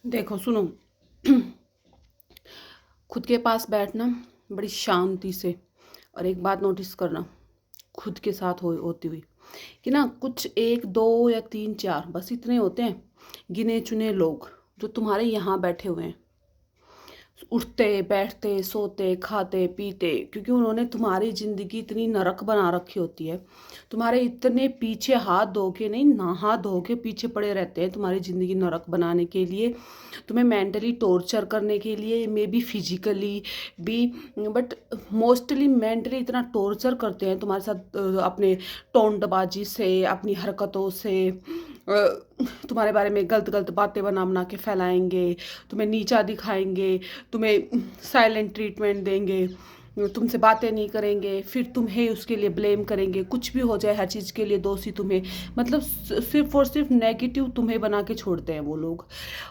देखो सुनो। खुद के पास बैठना बड़ी शांति से, और एक बात नोटिस करना खुद के साथ होती हुई कि ना कुछ एक दो या तीन चार बस इतने होते हैं गिने चुने लोग जो तुम्हारे यहाँ बैठे हुए हैं, उठते बैठते सोते खाते पीते, क्योंकि उन्होंने तुम्हारी ज़िंदगी इतनी नरक बना रखी होती है। तुम्हारे इतने पीछे हाथ धो के नहीं, ना हाथ धो के पीछे पड़े रहते हैं तुम्हारी ज़िंदगी नरक बनाने के लिए, तुम्हें मेंटली टॉर्चर करने के लिए, मे बी फिजिकली भी, बट मोस्टली मेंटली इतना टॉर्चर करते हैं तुम्हारे साथ अपने टोंटबाजी से, अपनी हरकतों से, तुम्हारे बारे में गलत गलत बातें बना बना के फैलाएंगे, तुम्हें नीचा दिखाएंगे, तुम्हें साइलेंट ट्रीटमेंट देंगे, तुमसे बातें नहीं करेंगे, फिर तुम्हें उसके लिए ब्लेम करेंगे, कुछ भी हो जाए हर चीज़ के लिए दोषी तुम्हें, मतलब सिर्फ और सिर्फ नेगेटिव तुम्हें बना के छोड़ते हैं वो लोग,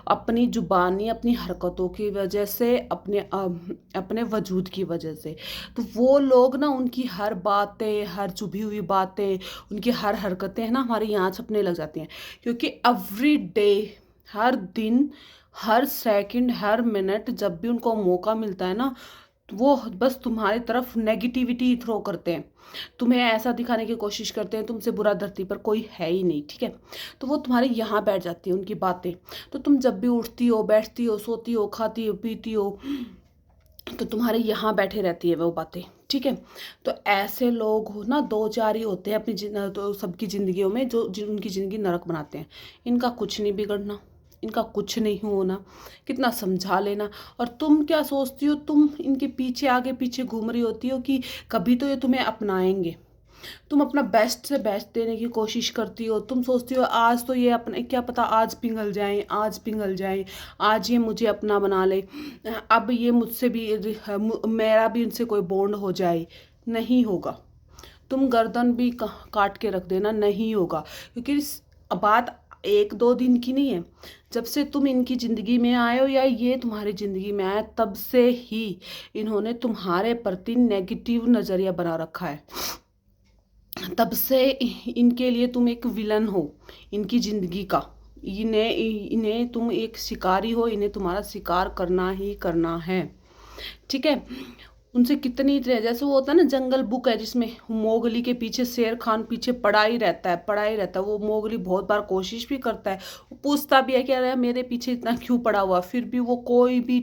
अपनी जुबानी अपनी हरकतों की वजह से, अपने वजूद की वजह से। तो वो लोग ना, उनकी हर बातें, हर चुभी हुई बातें, उनकी हर हरकतें हैं ना हमारे यहाँ छपने लग जाती हैं, क्योंकि एवरी डे, हर दिन, हर सेकंड, हर मिनट जब भी उनको मौका मिलता है ना, वो बस तुम्हारी तरफ नेगेटिविटी ही थ्रो करते हैं, तुम्हें ऐसा दिखाने की कोशिश करते हैं तुमसे बुरा धरती पर कोई है ही नहीं, ठीक है। तो वो तुम्हारे यहाँ बैठ जाती है उनकी बातें। तो तुम जब भी उठती हो, बैठती हो, सोती हो, खाती हो, पीती हो, तो तुम्हारे यहाँ बैठे रहती है वो बातें, ठीक है। तो ऐसे लोग हो ना, दो चार ही होते हैं अपनी तो सबकी ज़िंदगियों में जो उनकी ज़िंदगी नरक बनाते हैं। इनका कुछ नहीं बिगड़ना, इनका कुछ नहीं होना, कितना समझा लेना। और तुम क्या सोचती हो, तुम इनके पीछे आगे पीछे घूम रही होती हो कि कभी तो ये तुम्हें अपनाएंगे। तुम अपना बेस्ट से बेस्ट देने की कोशिश करती हो, तुम सोचती हो आज तो ये अपने, क्या पता आज पिघल जाएं, आज पिघल जाएं, आज ये मुझे अपना बना ले, अब ये मुझसे भी, मेरा भी इनसे कोई बॉन्ड हो जाए। नहीं होगा। तुम गर्दन भी काट के रख देना, नहीं होगा। क्योंकि बात एक दो दिन की नहीं है, जब से तुम इनकी ज़िंदगी में आए हो या ये तुम्हारी ज़िंदगी में आए, तब से ही इन्होंने तुम्हारे प्रति नेगेटिव नज़रिया बना रखा है। तब से इनके लिए तुम एक विलन हो इनकी ज़िंदगी का। इन्हें इन्हें तुम एक शिकारी हो, इन्हें तुम्हारा शिकार करना ही करना है, ठीक है। उनसे कितनी तरह, जैसे वो होता है ना जंगल बुक है जिसमें मोगली के पीछे शेर खान पीछे पड़ा ही रहता है, पड़ा ही रहता है। वो मोगली बहुत बार कोशिश भी करता है, वो पूछता भी है कि अरे मेरे पीछे इतना क्यों पड़ा हुआ, फिर भी वो कोई भी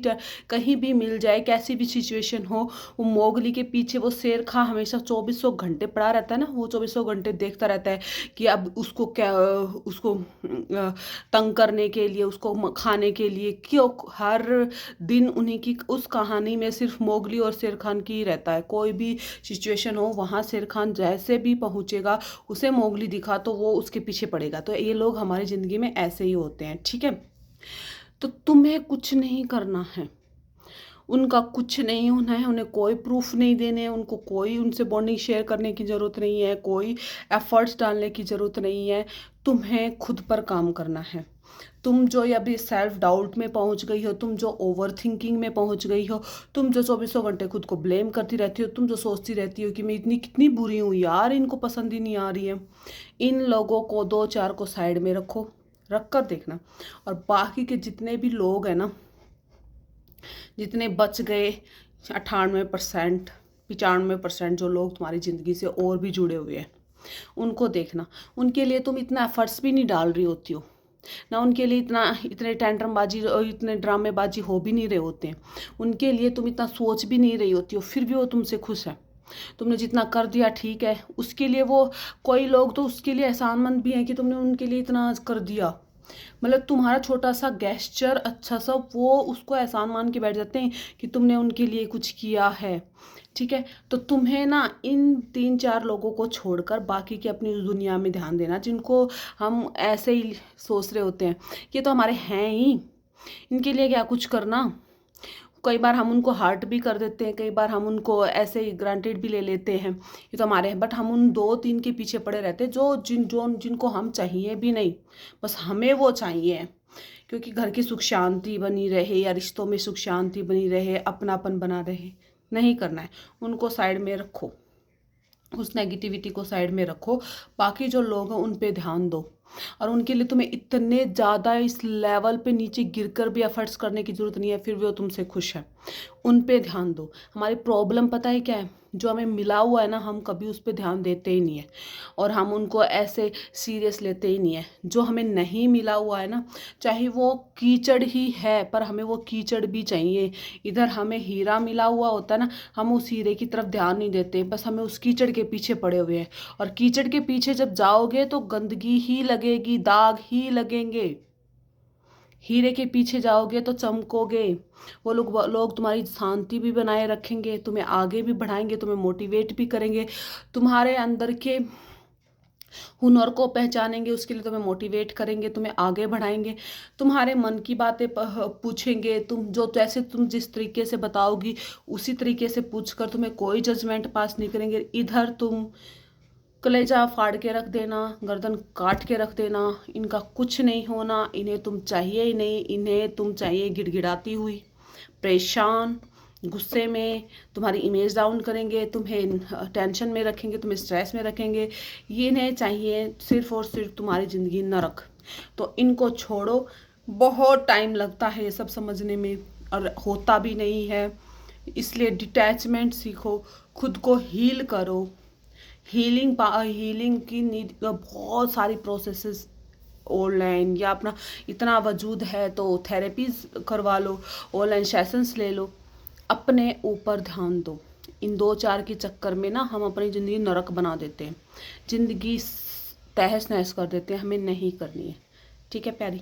कहीं भी मिल जाए, कैसी भी सिचुएशन हो, वो मोगली के पीछे वो शेर खां हमेशा 2400 घंटे पड़ा रहता है ना। वो 2400 घंटे देखता रहता है कि अब उसको क्या, उसको तंग करने के लिए, उसको खाने के लिए, क्यों हर दिन उन्हीं की उस कहानी में सिर्फ मोगली और शेर खान की ही रहता है। कोई भी सिचुएशन हो वहाँ शेर खान जैसे भी पहुँचेगा, उसे मोगली दिखा तो वो उसके पीछे पड़ेगा। तो ये लोग हमारी ज़िंदगी में ऐसे ही होते हैं, ठीक है। तो तुम्हें कुछ नहीं करना है, उनका कुछ नहीं होना है, उन्हें कोई प्रूफ नहीं देने हैं, उनको कोई उनसे बॉन्डिंग शेयर करने की ज़रूरत नहीं है, कोई एफर्ट्स डालने की ज़रूरत नहीं है। तुम्हें खुद पर काम करना है। तुम जो अभी सेल्फ डाउट में पहुंच गई हो, तुम जो ओवर थिंकिंग में पहुंच गई हो, तुम जो 2400 घंटे खुद को ब्लेम करती रहती हो, तुम जो सोचती रहती हो कि मैं इतनी कितनी बुरी हूँ यार, इनको पसंद ही नहीं आ रही है, इन लोगों को दो चार को साइड में रखो, रख कर देखना। और बाकी के जितने भी लोग हैं ना, जितने बच गए 98% 95% जो लोग तुम्हारी ज़िंदगी से और भी जुड़े हुए हैं, उनको देखना। उनके लिए तुम इतना एफर्ट्स भी नहीं डाल रही होती हो ना, उनके लिए इतने टेंट्रमबाजी और इतने ड्रामेबाजी हो भी नहीं रहे होते हैं, उनके लिए तुम इतना सोच भी नहीं रही होती हो, फिर भी वो तुमसे खुश है। तुमने जितना कर दिया ठीक है, उसके लिए वो, कोई लोग तो उसके लिए एहसानमंद भी हैं कि तुमने उनके लिए इतना कर दिया। मतलब तुम्हारा छोटा सा गेस्चर अच्छा सा, वो उसको एहसान मान के बैठ जाते हैं कि तुमने उनके लिए कुछ किया है, ठीक है। तो तुम्हें ना इन तीन चार लोगों को छोड़कर बाकी की अपनी उस दुनिया में ध्यान देना, जिनको हम ऐसे ही सोच रहे होते हैं ये तो हमारे हैं ही, इनके लिए क्या कुछ करना। कई बार हम उनको हर्ट भी कर देते हैं, कई बार हम उनको ऐसे ही ग्रांटेड भी ले लेते हैं, ये तो हमारे हैं, बट हम उन दो तीन के पीछे पड़े रहते हैं जिनको हम चाहिए भी नहीं, बस हमें वो चाहिए। क्योंकि घर की सुख शांति बनी रहे या रिश्तों में सुख शांति बनी रहे, अपनापन बना रहे, नहीं करना है। उनको साइड में रखो, उस नेगेटिविटी को साइड में रखो, बाकी जो लोग हैं उन पे ध्यान दो। और उनके लिए तुम्हें इतने ज़्यादा इस लेवल पे नीचे गिरकर भी एफर्ट्स करने की ज़रूरत नहीं है, फिर भी वो तुमसे खुश है। उन पे ध्यान दो। हमारी प्रॉब्लम पता है क्या है? जो हमें मिला हुआ है ना, हम कभी उस पे ध्यान देते ही नहीं है और हम उनको ऐसे सीरियस लेते ही नहीं है। जो हमें नहीं मिला हुआ है ना, चाहे वो कीचड़ ही है, पर हमें वो कीचड़ भी चाहिए। इधर हमें हीरा मिला हुआ होता है ना, हम उस हीरे की तरफ ध्यान नहीं देते, बस हमें उस कीचड़ के पीछे पड़े हुए हैं। और कीचड़ के पीछे जब जाओगे तो गंदगी ही लगेगी, दाग ही लगेंगे। हीरे के पीछे जाओगे तो चमकोगे। वो लोग तुम्हारी शांति भी बनाए रखेंगे, तुम्हें आगे भी बढ़ाएंगे, तुम्हें मोटिवेट भी करेंगे, तुम्हारे अंदर के हुनर को पहचानेंगे, उसके लिए तुम्हें मोटिवेट करेंगे, तुम्हें आगे बढ़ाएंगे, तुम्हारे मन की बातें पूछेंगे। तुम जिस तरीके से बताओगी उसी तरीके से पूछकर तुम्हें कोई जजमेंट पास नहीं करेंगे। इधर तुम कलेजा फाड़ के रख देना, गर्दन काट के रख देना, इनका कुछ नहीं होना, इन्हें तुम चाहिए ही नहीं। इन्हें तुम चाहिए गिड़गिड़ाती हुई, परेशान, गुस्से में, तुम्हारी इमेज डाउन करेंगे, तुम्हें टेंशन में रखेंगे, तुम्हें स्ट्रेस में रखेंगे। ये इन्हें चाहिए सिर्फ और सिर्फ तुम्हारी ज़िंदगी नरक। तो इनको छोड़ो। बहुत टाइम लगता है ये सब समझने में और होता भी नहीं है। इसलिए डिटैचमेंट सीखो, खुद को हील करो। हीलिंग की नीड बहुत सारी प्रोसेसेस ऑनलाइन, या अपना इतना वजूद है तो थेरेपीज करवा लो, ऑनलाइन सेशंस ले लो। अपने ऊपर ध्यान दो। इन 2-4 के चक्कर में ना हम अपनी ज़िंदगी नरक बना देते हैं, ज़िंदगी तहस नहस कर देते हैं। हमें नहीं करनी है। ठीक है प्यारी।